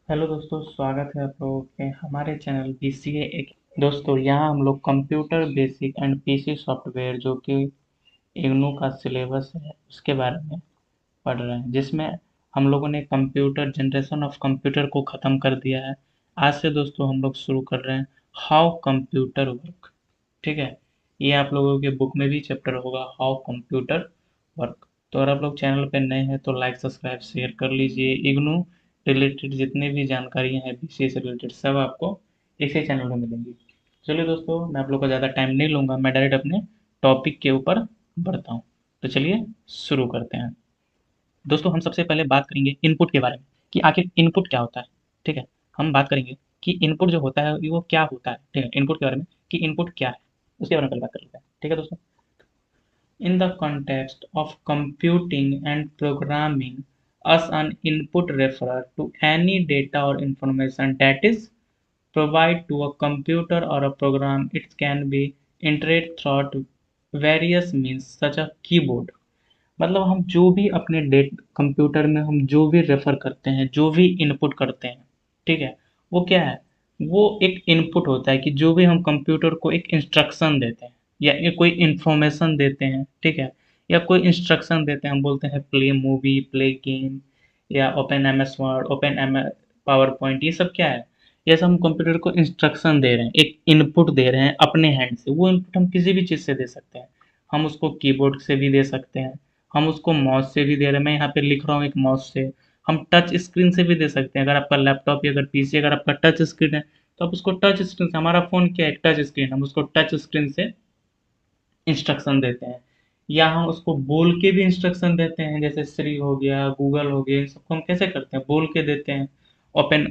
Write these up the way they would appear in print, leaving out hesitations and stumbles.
Hello दोस्तों, स्वागत है आप लोगों के हमारे चैनल बीसीए एक। दोस्तों, यहाँ हम लोग computer basic and PC software जो कि इग्नू का सिलेबस है उसके बारे में पढ़ रहे हैं, जिसमें हम लोगों ने कंप्यूटर जनरेशन ऑफ कंप्यूटर को ख़त्म कर दिया है। आज से दोस्तों हम लोग शुरू कर रहे हैं हाउ कंप्यूटर वर्क। ठीक है, ये आप लोगों के बुक में भी चैप्टर होगा हाउ कंप्यूटर वर्क। तो अगर आप लोग चैनल पे नए हैं तो लाइक सब्सक्राइब शेयर कर लीजिए। इग्नू रिलेटेड जितने भी जानकारियाँ हैं बीसीए से रिलेटेड सब आपको इसी चैनल में मिलेंगी। चलिए दोस्तों, मैं आप लोग का ज़्यादा टाइम नहीं लूँगा, मैं डायरेक्ट अपने टॉपिक के ऊपर बढ़ता हूँ। तो चलिए शुरू करते हैं। दोस्तों, हम सबसे पहले बात करेंगे इनपुट के बारे में कि आखिर इनपुट क्या होता है। ठीक है, हम बात करेंगे कि इनपुट जो होता है वो क्या होता है। ठीक है, इनपुट के बारे में कि इनपुट क्या है उसके बारे में पहले बात कर लेते हैं। ठीक है दोस्तों, in the context of computing and programming, as an input refer to any data or information that is provided to a computer or a program. It can be entered through various means such as keyboard। मतलब हम जो भी अपने date computer में हम जो भी refer करते हैं, जो भी इनपुट करते हैं, ठीक है, वो क्या है, वो एक इनपुट होता है कि जो भी हम कंप्यूटर को एक इंस्ट्रक्शन देते हैं या ये कोई इंफॉर्मेशन देते हैं, ठीक है, या कोई इंस्ट्रक्शन देते हैं, हम बोलते हैं प्ले मूवी, प्ले गेम, या open M S Word, open M PowerPoint, ये सब क्या है, ये सब हम कंप्यूटर को इंस्ट्रक्शन दे रहे हैं, एक इनपुट दे रहे हैं अपने हैंड से। वो इनपुट हम किसी भी चीज़ से दे सकते हैं। हम उसको कीबोर्ड से भी दे सकते हैं, हम उसको माउस से भी दे रहे हैं। मैं यहाँ पे लिख रहा हूँ एक माउस से। हम टच स्क्रीन से भी दे सकते हैं। अगर आपका लैपटॉप या अगर पीसी अगर आपका टच स्क्रीन है तो आप उसको टच स्क्रीन से, हमारा फ़ोन क्या है, टच स्क्रीन, हम उसको टच स्क्रीन से इंस्ट्रक्शन देते हैं। या हम उसको बोल के भी इंस्ट्रक्शन देते हैं, जैसे श्री हो गया, गूगल हो गया, इन सबको हम कैसे करते हैं, बोल के देते हैं। Open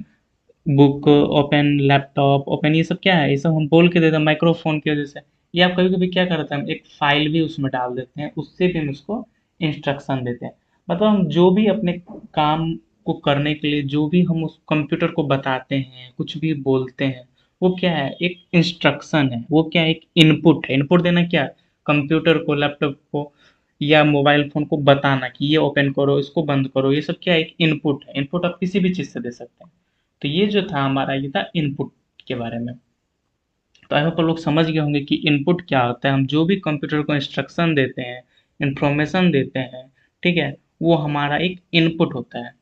book, open laptop, open, ये सब क्या है, ये सब हम बोल के देते हैं माइक्रोफोन की वजह से। या आप कभी कभी क्या करते हैं, हम एक फाइल भी उसमें डाल देते हैं, उससे भी हम उसको इंस्ट्रक्शन देते हैं। मतलब हम जो भी अपने काम को करने के लिए जो भी हम उस कंप्यूटर को बताते हैं, कुछ भी बोलते हैं, वो क्या है, एक इंस्ट्रक्शन है। वो क्या है, एक इनपुट है। इनपुट देना क्या है, कंप्यूटर को, लैपटॉप को या मोबाइल फोन को बताना कि ये ओपन करो, इसको बंद करो, ये सब क्या है, एक इनपुट है। इनपुट आप किसी भी चीज़ से दे सकते हैं। तो ये जो था हमारा, ये था इनपुट के बारे में। तो आई होप लोग समझ गए होंगे कि इनपुट क्या होता है। हम जो भी कंप्यूटर को इंस्ट्रक्शन देते हैं, इंफॉर्मेशन देते हैं, ठीक है, वो हमारा एक इनपुट होता है।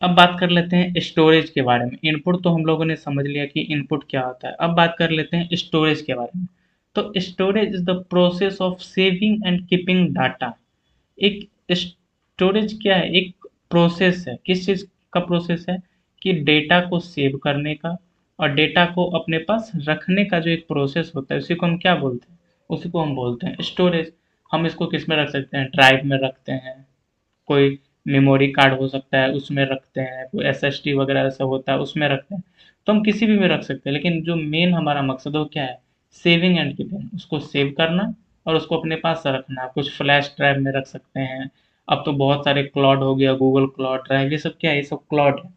अब बात कर लेते हैं स्टोरेज के बारे में। इनपुट तो हम लोगों ने समझ लिया कि इनपुट क्या होता है। अब बात कर लेते हैं स्टोरेज के बारे में। तो storage is the process of saving and keeping data. एक स्टोरेज क्या है, एक प्रोसेस है। किस चीज़ का प्रोसेस है, कि डेटा को सेव करने का और डेटा को अपने पास रखने का जो एक प्रोसेस होता है, उसी को हम क्या बोलते हैं, उसी को हम बोलते हैं स्टोरेज। हम इसको किस में रख सकते हैं, ड्राइव में रखते हैं, कोई मेमोरी कार्ड हो सकता है उसमें रखते हैं, कोई एसएसडी वगैरह ऐसा होता है उसमें रखते हैं। तो हम किसी भी में रख सकते हैं, लेकिन जो मेन हमारा मकसद है वो क्या है, सेविंग एंड कीपिंग, उसको सेव करना और उसको अपने पास रखना। कुछ फ्लैश ड्राइव में रख सकते हैं। अब तो बहुत सारे क्लाउड हो गया, गूगल क्लाउड ड्राइव, ये सब क्या है, ये सब क्लाउड है।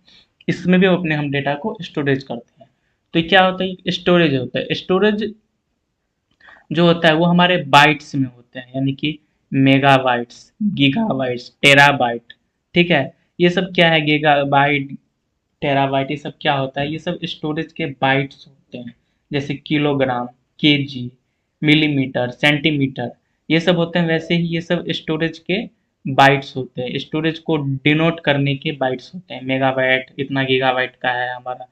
इसमें भी अपने हम डेटा को स्टोरेज करते हैं। तो ये क्या होता है, स्टोरेज होता है। स्टोरेज जो होता है वो हमारे बाइट्स में होते हैं, यानी कि मेगाबाइट्स, गीगाबाइट्स, टेराबाइट। ठीक है, ये सब क्या है, गीगाबाइट, टेराबाइट, ये सब क्या होता है, ये सब स्टोरेज के बाइट्स होते हैं। जैसे किलोग्राम, केजी, मिलीमीटर, सेंटीमीटर, ये सब होते हैं। वैसे ही ये सब स्टोरेज के बाइट्स होते हैं, स्टोरेज को डिनोट करने के बाइट्स होते हैं। मेगाबाइट इतना गीगाबाइट का है हमारा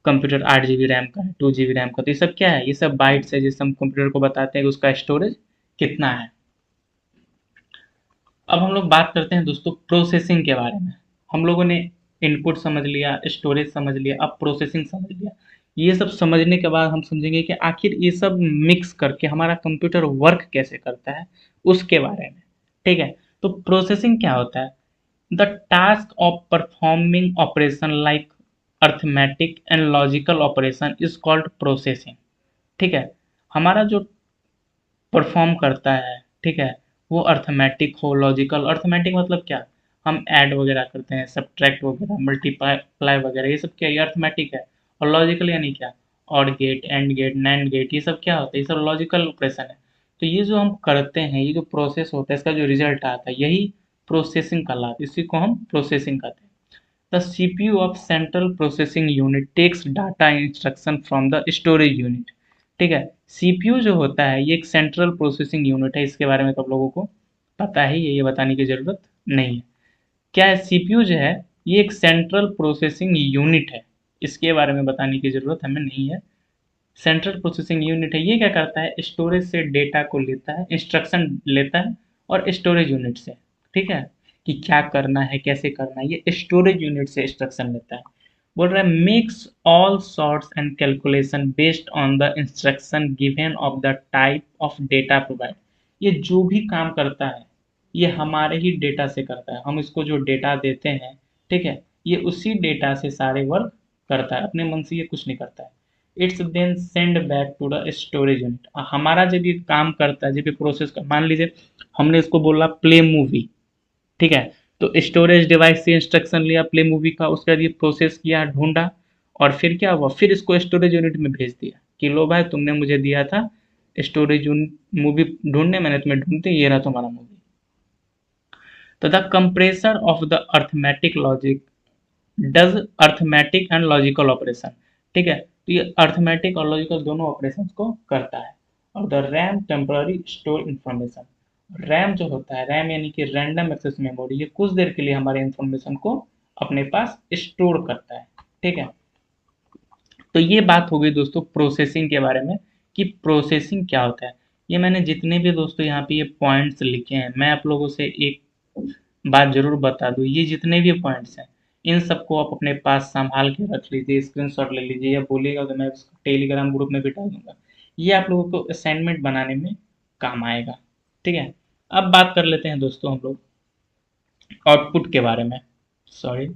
कंप्यूटर, 8 GB रैम का है, 2 GB रैम का। तो ये सब क्या है, ये सब बाइट्स है जिससे हम कंप्यूटर को बताते हैं कि उसका स्टोरेज कितना है। अब हम लोग बात करते हैं दोस्तों प्रोसेसिंग के बारे में। हम लोगों ने इनपुट समझ लिया, स्टोरेज समझ लिया, अब प्रोसेसिंग समझ लिया। ये सब समझने के बाद हम समझेंगे कि आखिर ये सब मिक्स करके हमारा कंप्यूटर वर्क कैसे करता है, उसके बारे में। ठीक है, तो प्रोसेसिंग क्या होता है, the task of performing operation like arithmetic and logical operation is called processing. ठीक है, हमारा जो परफॉर्म करता है, ठीक है, वो अर्थमेटिक हो, लॉजिकल। अर्थमेटिक मतलब क्या, हम ऐड वगैरह करते हैं, सब्ट्रैक्ट वगैरह, मल्टीप्लाई वगैरह, ये सब क्या है, ये अर्थमेटिक है। और लॉजिकल यानी क्या, OR gate, AND gate, NAND gate, ये सब क्या होता है, ये सब लॉजिकल ऑपरेशन है। तो ये जो हम करते हैं, ये जो प्रोसेस होता है, इसका जो रिजल्ट आता है, यही प्रोसेसिंग कहलाता है, इसी को हम प्रोसेसिंग कहते हैं। The CPU of central processing unit takes data instruction from the storage unit. ठीक है, सीपीयू जो होता है ये एक सेंट्रल प्रोसेसिंग यूनिट है, इसके बारे में तो आप लोगों को पता ही है, ये बताने की जरूरत नहीं है। क्या है, सीपीयू जो है ये एक सेंट्रल प्रोसेसिंग यूनिट है, इसके बारे में बताने की जरूरत हमें नहीं है। सेंट्रल प्रोसेसिंग यूनिट है, ये क्या करता है, स्टोरेज से डेटा को लेता है, इंस्ट्रक्शन लेता है और स्टोरेज यूनिट से, ठीक है, कि क्या करना है कैसे करना है, ये स्टोरेज यूनिट से इंस्ट्रक्शन लेता है। बोल रहा है makes all sorts and calculation based on the instruction given of the type of data provide. ये जो भी काम करता है ये हमारे ही डेटा से करता है, हम इसको जो डेटा देते हैं, ठीक है, ये उसी डेटा से सारे वर्क करता है, अपने मन से ये कुछ नहीं करता है। It's then send back to the storage unit. हमारा जब ये काम करता है, जब ये प्रोसेस कर, मान लीजिए हमने इसको बोला प्ले मूवी, ठीक है, तो स्टोरेज डिवाइस से इंस्ट्रक्शन लिया प्ले मूवी का, उसके बाद ये प्रोसेस किया, ढूंढा, और फिर क्या हुआ, फिर इसको स्टोरेज यूनिट में भेज दिया कि लो भाई तुमने मुझे दिया था स्टोरेज यूनिट मूवी ढूंढने, मैंने तुम्हें ढूंढ दी, ये रहा तुम्हारा मूवी। तो the compressor of the arithmetic logic does arithmetic and logical operation. ठीक है, तो ये अर्थमेटिक और लॉजिकल दोनों ऑपरेशन को करता है। और the RAM temporary store information, RAM जो होता है, रैम यानी कि रैंडम एक्सेस मेमोरी, ये कुछ देर के लिए हमारे इंफॉर्मेशन को अपने पास स्टोर करता है। ठीक है, तो ये बात हो गई दोस्तों प्रोसेसिंग के बारे में कि प्रोसेसिंग क्या होता है। ये मैंने जितने भी दोस्तों यहाँ पे ये पॉइंट्स लिखे हैं, मैं आप लोगों से एक बात जरूर बता दूं, ये जितने भी पॉइंट्स हैं इन सबको आप अपने पास संभाल के रख लीजिए, स्क्रीनशॉट ले लीजिए, या बोलिएगा तो मैं इसको टेलीग्राम ग्रुप में भी डाल दूंगा, ये आप लोगों को असाइनमेंट बनाने में काम आएगा। ठीक है, अब बात कर लेते हैं दोस्तों हम लोग आउटपुट के बारे में। सॉरी,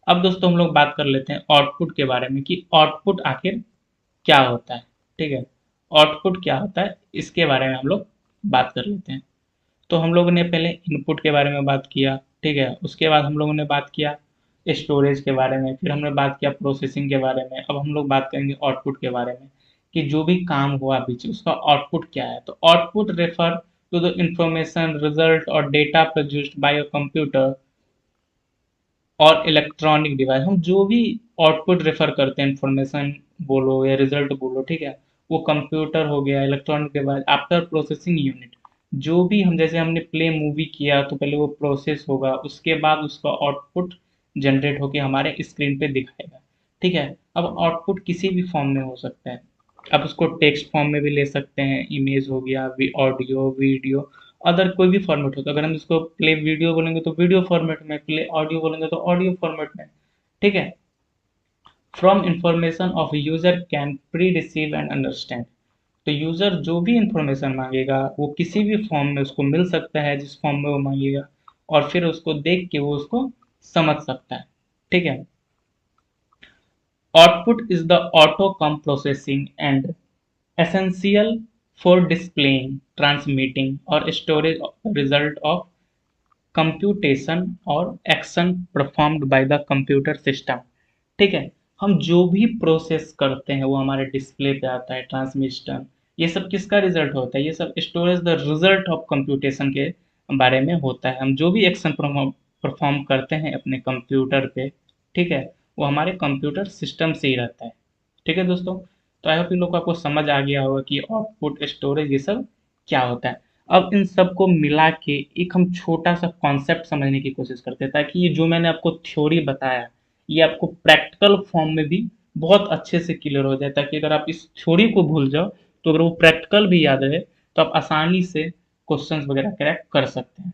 अब दोस्तों हम लोग बात कर लेते हैं आउटपुट के बारे में कि आउटपुट आखिर क्या होता है। ठीक है, आउटपुट क्या होता है इसके बारे में हम लोग बात कर लेते हैं। तो हम लोगों ने पहले इनपुट के बारे में बात किया, ठीक है, उसके बाद हम लोगों ने बात किया स्टोरेज के बारे में, फिर हमने बात किया प्रोसेसिंग के बारे में, अब हम लोग बात करेंगे आउटपुट के बारे में कि जो भी काम हुआ बीच उसका आउटपुट क्या है। तो output refer to the information result or data produced by a computer or electronic device. हम जो भी आउटपुट रेफर करते हैं, इंफॉर्मेशन बोलो या रिजल्ट बोलो, ठीक है, वो कंप्यूटर हो गया, electronic device, after processing unit, जो भी हम, जैसे हमने प्ले मूवी किया तो पहले वो प्रोसेस होगा, उसके बाद उसका आउटपुट जनरेट होके हमारे स्क्रीन पे दिखाएगा। ठीक है, अब आउटपुट किसी भी फॉर्म में हो सकता है, आप उसको टेक्स्ट फॉर्म में भी ले सकते हैं, इमेज हो गया, ऑडियो वीडियो, अदर कोई भी फॉर्मेट होता है। अगर हम इसको प्ले वीडियो बोलेंगे तो वीडियो फॉर्मेट में, प्ले ऑडियो बोलेंगे तो ऑडियो फॉर्मेट में। ठीक है, from information of user can pre receive and understand. तो यूजर जो भी इंफॉर्मेशन मांगेगा वो किसी भी फॉर्म में उसको मिल सकता है, जिस फॉर्म में वो मांगेगा, और फिर उसको देख के वो उसको समझ सकता है। ठीक है, output is the auto come processing and essential for displaying, transmitting or storage result of computation और action performed by the computer system। ठीक है, हम जो भी प्रोसेस करते हैं वो हमारे डिस्प्ले पे आता है, ट्रांसमिशन, ये सब किसका रिजल्ट होता है, ये सब storage the result of computation के बारे में होता है। हम जो भी एक्शन परफॉर्म करते हैं अपने कंप्यूटर पे, ठीक है, वो हमारे कंप्यूटर सिस्टम से ही रहता है। ठीक है दोस्तों, तो आई होप इन लोग को आपको समझ आ गया होगा कि आउटपुट स्टोरेज ये सब क्या होता है। अब इन सबको मिला के एक हम छोटा सा कॉन्सेप्ट समझने की कोशिश करते हैं, ताकि ये जो मैंने आपको थ्योरी बताया ये आपको प्रैक्टिकल फॉर्म में भी बहुत अच्छे से क्लियर हो जाए, ताकि अगर आप इस थ्योरी को भूल जाओ तो अगर वो प्रैक्टिकल भी याद रहे तो आप आसानी से क्वेश्चंस वगैरह क्रैक कर सकते हैं।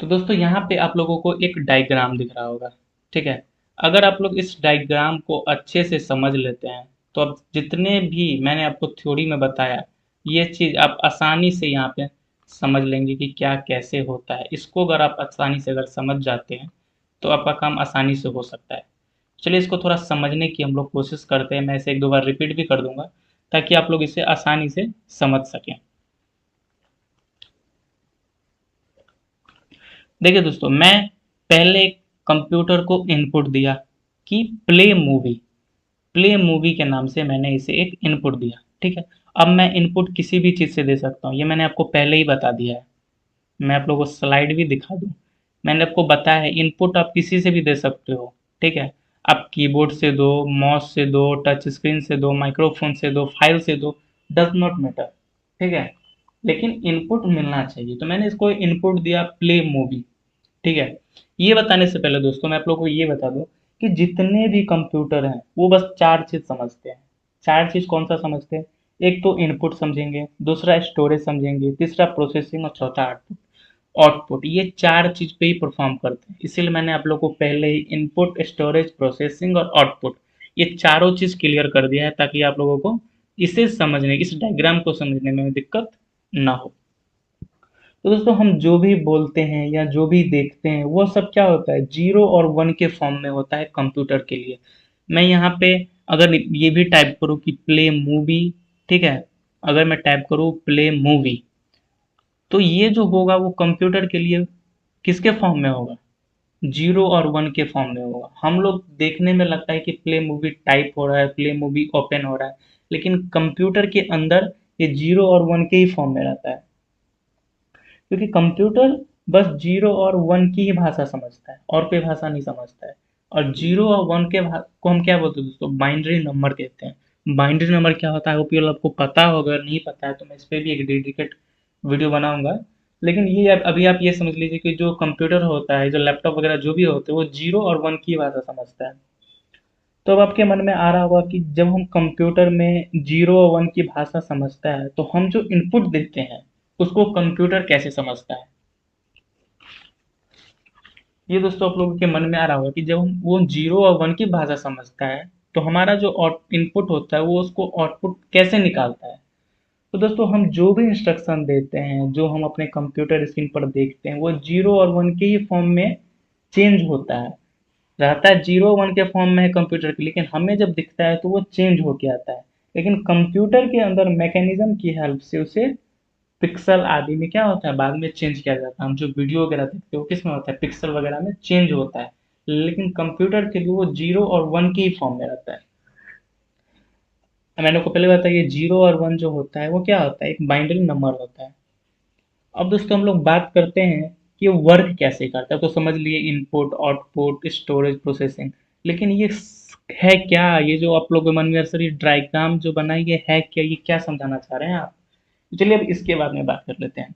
तो दोस्तों यहाँ पे आप लोगों को एक डायग्राम दिख रहा होगा, ठीक है, अगर आप लोग इस डायग्राम को अच्छे से समझ लेते हैं तो अब जितने भी मैंने आपको थ्योरी में बताया ये चीज़ आप आसानी से यहाँ पे समझ लेंगे कि क्या कैसे होता है। इसको अगर आप आसानी से अगर समझ जाते हैं तो आपका काम आसानी से हो सकता है। चलिए इसको थोड़ा समझने की हम लोग कोशिश करते हैं, मैं इसे एक दो बार रिपीट भी कर दूंगा ताकि आप लोग इसे आसानी से समझ सकें। देखिए दोस्तों, मैं पहले कंप्यूटर को इनपुट दिया कि प्ले मूवी, प्ले मूवी के नाम से मैंने इसे एक इनपुट दिया। ठीक है, अब मैं इनपुट किसी भी चीज़ से दे सकता हूँ, ये मैंने आपको पहले ही बता दिया है। मैं आप लोगों को स्लाइड भी दिखा दूँ, मैंने आपको बताया है इनपुट आप किसी से भी दे सकते हो, ठीक है। आप कीबोर्ड से दो, माउस से दो, टच स्क्रीन से दो, माइक्रोफोन से दो, फाइल से दो, डज नॉट मैटर, ठीक है। लेकिन इनपुट मिलना चाहिए, तो मैंने इसको इनपुट दिया प्ले मूवी, ठीक है। ये बताने से पहले दोस्तों मैं आप लोगों को ये बता दूं कि जितने भी कंप्यूटर हैं वो बस चार चीज समझते हैं। चार चीज कौन सा समझते हैं? एक तो इनपुट समझेंगे, दूसरा स्टोरेज समझेंगे, तीसरा प्रोसेसिंग और चौथा आउटपुट। आउटपुट ये चार चीज पे ही परफॉर्म करते हैं, इसीलिए मैंने आप लोग को पहले ही इनपुट, स्टोरेज, प्रोसेसिंग और आउटपुट ये चारों चीज क्लियर कर दिया है, ताकि आप लोगों को इसे समझने, इस डायग्राम को समझने में दिक्कत ना हो। तो दोस्तों हम जो भी बोलते हैं या जो भी देखते हैं वो सब क्या होता है, जीरो और वन के फॉर्म में होता है कंप्यूटर के लिए। मैं यहाँ पे अगर ये भी टाइप करूँ कि प्ले मूवी, ठीक है, अगर मैं टाइप करूँ प्ले मूवी, तो ये जो होगा वो कंप्यूटर के लिए किसके फॉर्म में होगा? जीरो और वन के फॉर्म में होगा। हम लोग देखने में लगता है कि प्ले मूवी टाइप हो रहा है, प्ले मूवी ओपन हो रहा है, लेकिन कंप्यूटर के अंदर ये जीरो और वन के ही फॉर्म में रहता है, क्योंकि कंप्यूटर बस जीरो और वन की ही भाषा समझता है और कोई भाषा नहीं समझता है। और जीरो और वन के को हम क्या बोलते हैं दोस्तों? बाइनरी नंबर कहते हैं। बाइनरी नंबर क्या होता है वो आपको पता होगा, अगर नहीं पता है तो मैं इस पे भी एक डेडिकेट वीडियो बनाऊंगा। लेकिन ये अभी आप ये समझ लीजिए कि जो कंप्यूटर होता है, जो लैपटॉप वगैरह जो भी होते हैं, वो जीरो और वन की भाषा समझता है। तो अब आपके मन में आ रहा होगा कि जब हम कंप्यूटर में जीरो और वन की भाषा समझता है तो हम जो इनपुट देते हैं उसको कंप्यूटर कैसे समझता है? ये दोस्तों आप लोगों के मन में आ रहा होगा कि जब हम वो जीरो और वन की भाषा समझता है तो हमारा जो इनपुट होता है वो उसको आउटपुट कैसे निकालता है? तो दोस्तों हम जो भी इंस्ट्रक्शन देते हैं, जो हम अपने कंप्यूटर स्क्रीन पर देखते हैं, वो जीरो और वन के ही फॉर्म में चेंज होता है। रहता है जीरो वन के फॉर्म में है कंप्यूटर के, लेकिन हमें जब दिखता है तो वो चेंज होके आता है। लेकिन कंप्यूटर के अंदर मैकेनिज्म की हेल्प से उसे पिक्सल आदि में क्या होता है, बाद में चेंज किया जाता है। हम जो वीडियो वगैरह देखते हैं वो किस में होता है, पिक्सल वगैरह में चेंज होता है। लेकिन कंप्यूटर के लिए वो जीरो और वन के ही फॉर्म में रहता है। मैंने को पहले बताया ये जीरो और वन जो होता है वो क्या होता है, एक बाइनरी नंबर होता है। अब दोस्तों हम लोग बात करते हैं कि ये वर्क कैसे करता है। तो समझ लिए इनपुट, आउटपुट, स्टोरेज, प्रोसेसिंग। लेकिन ये है क्या? ये जो आप लोगों के मन में सर ये डायग्राम जो बनाई है क्या? ये क्या समझाना चाह रहे हैं आप? तो चलिए अब इसके बारे में बात कर लेते हैं।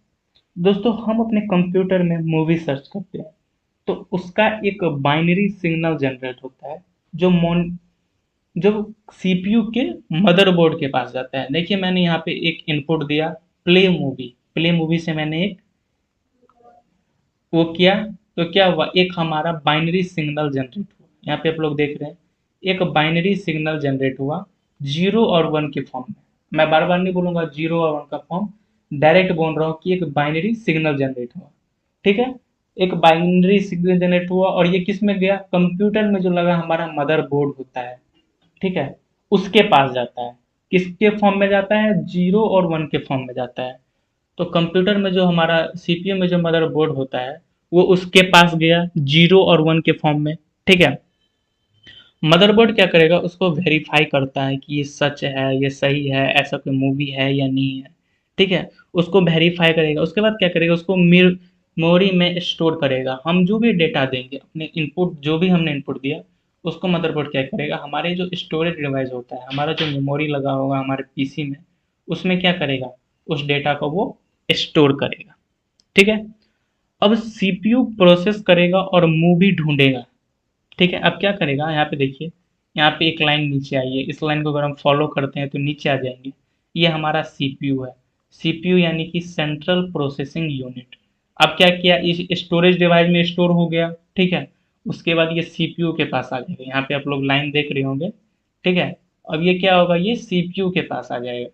दोस्तों हम अपने कंप्यूटर में मूवी सर्च करते हैं तो उसका एक बाइनरी सिग्नल जनरेट होता है, जो मोन जो सीपीयू के मदरबोर्ड के पास जाता है। देखिए मैंने यहाँ पे एक इनपुट दिया प्ले मूवी, प्ले मूवी से मैंने एक वो किया, तो क्या हुआ, एक हमारा बाइनरी सिग्नल जनरेट हुआ। यहाँ पे आप लोग देख रहे हैं एक बाइनरी सिग्नल जनरेट हुआ जीरो और वन के फॉर्म में। मैं बार बार नहीं बोलूंगा जीरो और वन का फॉर्म, डायरेक्ट बोल रहा हूँ कि एक बाइनरी सिग्नल जनरेट हुआ, ठीक है। एक बाइनरी सिग्नल जनरेट हुआ और ये किस में गया, कंप्यूटर में जो लगा हमारा मदरबोर्ड होता है, ठीक है, उसके पास जाता है। किसके फॉर्म में जाता है, जीरो और वन के फॉर्म में जाता है। तो कंप्यूटर में जो हमारा सीपीयू में जो मदरबोर्ड होता है वो उसके पास गया जीरो और वन के फॉर्म में, ठीक है। मदरबोर्ड क्या करेगा, उसको वेरीफाई करता है कि ये सच है, ये सही है, ऐसा कोई मूवी है या नहीं है, ठीक है। उसको वेरीफाई करेगा, उसके बाद क्या करेगा, उसको मेमोरी में स्टोर करेगा। हम जो भी डेटा देंगे, अपने इनपुट जो भी हमने इनपुट दिया, उसको मदरबोर्ड क्या करेगा, हमारे जो स्टोरेज डिवाइस होता है, हमारा जो मेमोरी लगा होगा हमारे पीसी में, उसमें क्या करेगा, उस डेटा को वो स्टोर करेगा, ठीक है। अब सीपीयू प्रोसेस करेगा और मूवी ढूंढेगा, ठीक है। अब क्या करेगा, यहाँ पे देखिए, यहाँ पे एक लाइन नीचे आई है, इस लाइन को अगर हम फॉलो करते हैं तो नीचे आ जाएंगे। ये हमारा सीपीयू है, सीपीयू यानी कि सेंट्रल प्रोसेसिंग यूनिट। अब क्या किया, इस स्टोरेज डिवाइस में स्टोर हो गया, ठीक है। उसके बाद ये सीपीयू के पास आ जाएगा, यहाँ पे आप लोग लाइन देख रहे होंगे, ठीक है। अब ये क्या होगा, ये सीपीयू के पास आ जाएगा,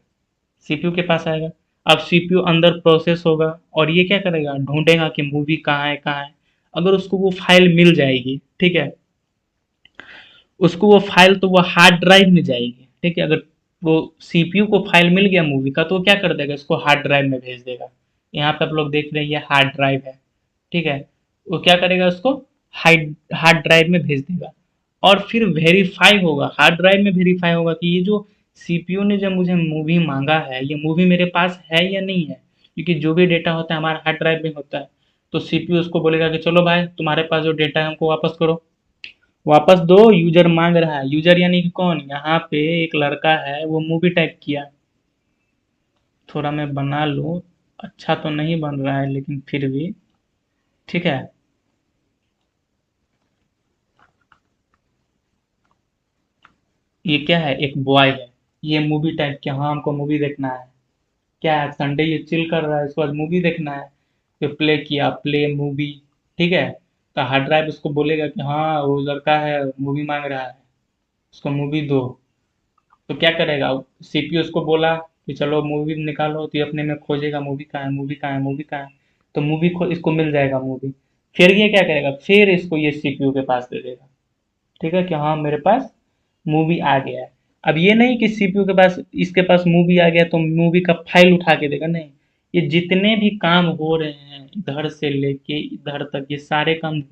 सीपीयू के पास आएगा। अब सीपीयू अंदर प्रोसेस होगा और ये क्या करेगा, ढूंढेगा कि मूवी कहाँ है, कहाँ है। अगर उसको वो फाइल मिल जाएगी, ठीक है, उसको वो फाइल तो वो हार्ड ड्राइव में जाएगी, ठीक है। अगर वो सीपीयू को फाइल मिल गया मूवी का तो वो क्या कर देगा, इसको हार्ड ड्राइव में भेज देगा। यहाँ पे आप लोग देख रहे हैं ये हार्ड ड्राइव है, ठीक है। वो क्या करेगा, उसको हार्ड हार्ड ड्राइव में भेज देगा और फिर वेरीफाई होगा, हार्ड ड्राइव में वेरीफाई होगा कि ये जो सीपीयू ने जब मुझे मूवी मांगा है ये मूवी मेरे पास है या नहीं है, क्योंकि जो भी डेटा होता है हमारा हार्ड ड्राइव में होता है। तो सीपीयू उसको बोलेगा कि चलो भाई तुम्हारे पास जो डेटा है हमको वापस करो। वापस दो, यूजर मांग रहा है। यूजर यानी कि कौन? यहाँ पे एक लड़का है, वो मूवी टाइप किया। थोड़ा मैं बना लूँ, अच्छा तो नहीं बन रहा है लेकिन फिर भी ठीक है। ये क्या है? एक बॉय है, ये मूवी टाइप किया, हाँ हमको मूवी देखना है। क्या है, संडे ये चिल कर रहा है, इसको आज मूवी देखना है। तो प्ले किया, प्ले मूवी। ठीक है। तो हार्ड ड्राइव उसको बोलेगा कि हाँ वो लड़का है मूवी मांग रहा है, उसको मूवी दो। तो क्या करेगा? सीपीयू उसको बोला कि चलो मूवी निकालो, तो ये अपने में खोजेगा मूवी कहाँ है, मूवी कहाँ है, मूवी कहाँ है। तो मूवी को इसको मिल जाएगा मूवी। फिर ये क्या करेगा? फिर इसको ये सीपीयू के पास दे देगा। ठीक है कि हाँ मेरे पास मूवी आ गया है। अब ये नहीं कि सीपीयू के पास, इसके पास मूवी आ गया तो मूवी का फाइल उठा के देगा, नहीं। ये जितने भी काम हो रहे हैं इधर से लेके इधर तक, ये सारे काम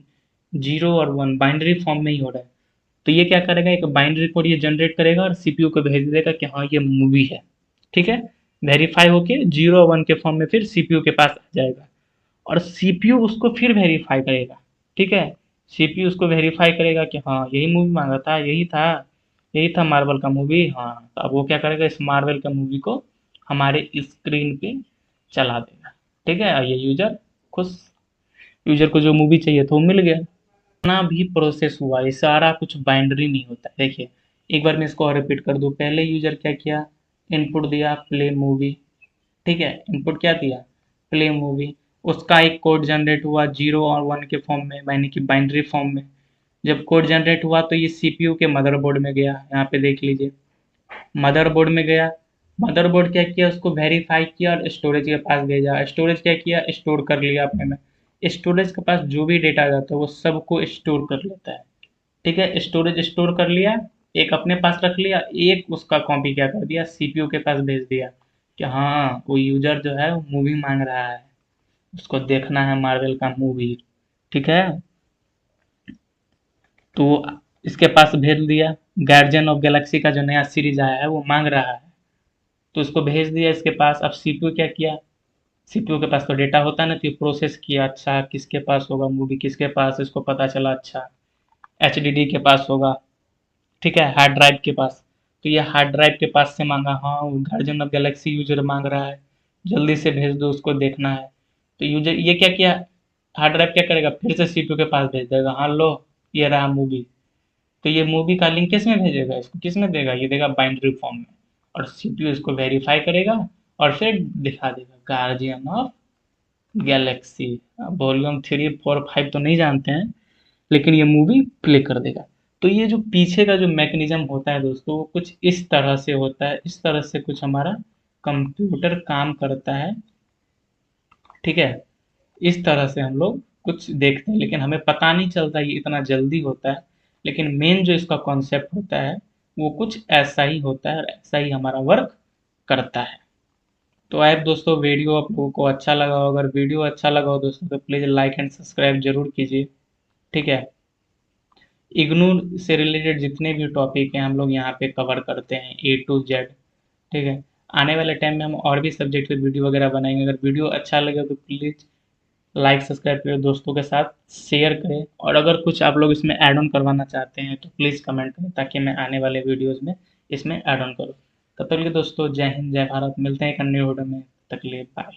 जीरो और वन बाइनरी फॉर्म में ही हो रहा है। तो ये क्या करेगा? एक बाइनरी कोड ये जनरेट करेगा और सीपीयू को भेज देगा कि हाँ ये मूवी है। ठीक है। वेरीफाई होके जीरो वन के फॉर्म में फिर सीपीयू के पास आ जाएगा। और सीपीयू उसको फिर वेरीफाई करेगा। ठीक है। सीपीयू उसको वेरीफाई करेगा कि हाँ यही मूवी मांगा था, यही था मार्वल का मूवी। हाँ, तो अब वो क्या करेगा? इस मार्वल का मूवी को हमारे स्क्रीन पे चला देगा। ठीक है, और ये यूजर खुश। यूजर को जो मूवी चाहिए था वो मिल गया। जितना भी प्रोसेस हुआ ये सारा कुछ बाइनरी नहीं होता है। देखिए, एक बार मैं इसको और रिपीट कर दूं। पहले यूजर क्या किया? इनपुट दिया प्ले मूवी। ठीक है, इनपुट क्या दिया? Play movie. उसका एक कोड जनरेट हुआ जीरो और वन के फॉर्म में, यानी कि बाइनरी फॉर्म में। जब कोड जनरेट हुआ तो ये सीपीयू के मदरबोर्ड में गया, यहाँ पे देख लीजिए। मदरबोर्ड में गया। मदरबोर्ड क्या किया? उसको वेरीफाई किया और स्टोरेज के पास भेजा। स्टोरेज क्या किया? स्टोर कर लिया अपने में। स्टोरेज के पास जो भी डेटा जाता है वो सबको स्टोर कर लेता है। ठीक है, स्टोरेज स्टोर कर लिया। एक अपने पास रख लिया, एक उसका कॉपी क्या कर दिया? सीपीयू के पास भेज दिया कि हाँ वो यूजर जो है मूवी मांग रहा है, उसको देखना है मार्वल का मूवी। ठीक है। तो इसके पास भेज दिया। गार्जियन ऑफ गैलेक्सी का जो नया सीरीज आया है वो मांग रहा है, तो उसको भेज दिया इसके पास। अब सीपीयू क्या किया? सीपीयू के पास तो डेटा होता है ना, तो प्रोसेस किया, अच्छा किसके पास होगा मूवी, किसके पास, इसको पता चला अच्छा एचडीडी के पास होगा। ठीक है, हार्ड ड्राइव के पास। तो ये हार्ड ड्राइव के पास से मांगा, हाँ वो गार्जियन ऑफ गैलेक्सी यूजर मांग रहा है, जल्दी से भेज दो उसको देखना है। तो यूजर ये क्या किया? हार्ड ड्राइव क्या करेगा? फिर से सीपीयू के पास भेज देगा, हाँ लो ये रहा मूवी। तो ये मूवी का लिंक किस में भेजेगा? इसको किस में देगा? ये देगा बाइनरी फॉर्म में। और सीपीयू इसको वेरीफाई करेगा और फिर दिखा देगा गार्जियन ऑफ गैलेक्सी। वॉल्यूम 3, 4, 5 तो नहीं जानते हैं, लेकिन ये मूवी प्ले कर देगा। तो ये जो पीछे का जो मैकेनिज्म होता है दोस्तों, वो कुछ इस तरह से होता है, इस तरह से कुछ हमारा कंप्यूटर काम करता है। ठीक है। इस तरह से हम लोग कुछ देखते हैं, लेकिन हमें पता नहीं चलता ये इतना जल्दी होता है। लेकिन मेन जो इसका कॉन्सेप्ट होता है वो कुछ ऐसा ही होता है और ऐसा ही हमारा वर्क करता है। तो ऐप दोस्तों, वीडियो आप लोगों को अच्छा लगा हो, अगर वीडियो अच्छा लगा हो दोस्तों तो प्लीज़ लाइक एंड सब्सक्राइब जरूर कीजिए। ठीक है। इग्नू से रिलेटेड जितने भी टॉपिक हैं हम लोग यहाँ पे कवर करते हैं A to Z। ठीक है। आने वाले टाइम में हम और भी सब्जेक्ट पे वीडियो वगैरह बनाएंगे। अगर वीडियो अच्छा लगे तो प्लीज़ लाइक सब्सक्राइब करें, दोस्तों के साथ शेयर करें, और अगर कुछ आप लोग इसमें ऐड ऑन करवाना चाहते हैं तो प्लीज़ कमेंट करें ताकि मैं आने वाले वीडियोज़ में इसमें ऐड ऑन करूँ। तब तक के लिए दोस्तों, जय हिंद जय भारत। मिलते हैं एक अन्य वीडियो में, तक के लिए बाय।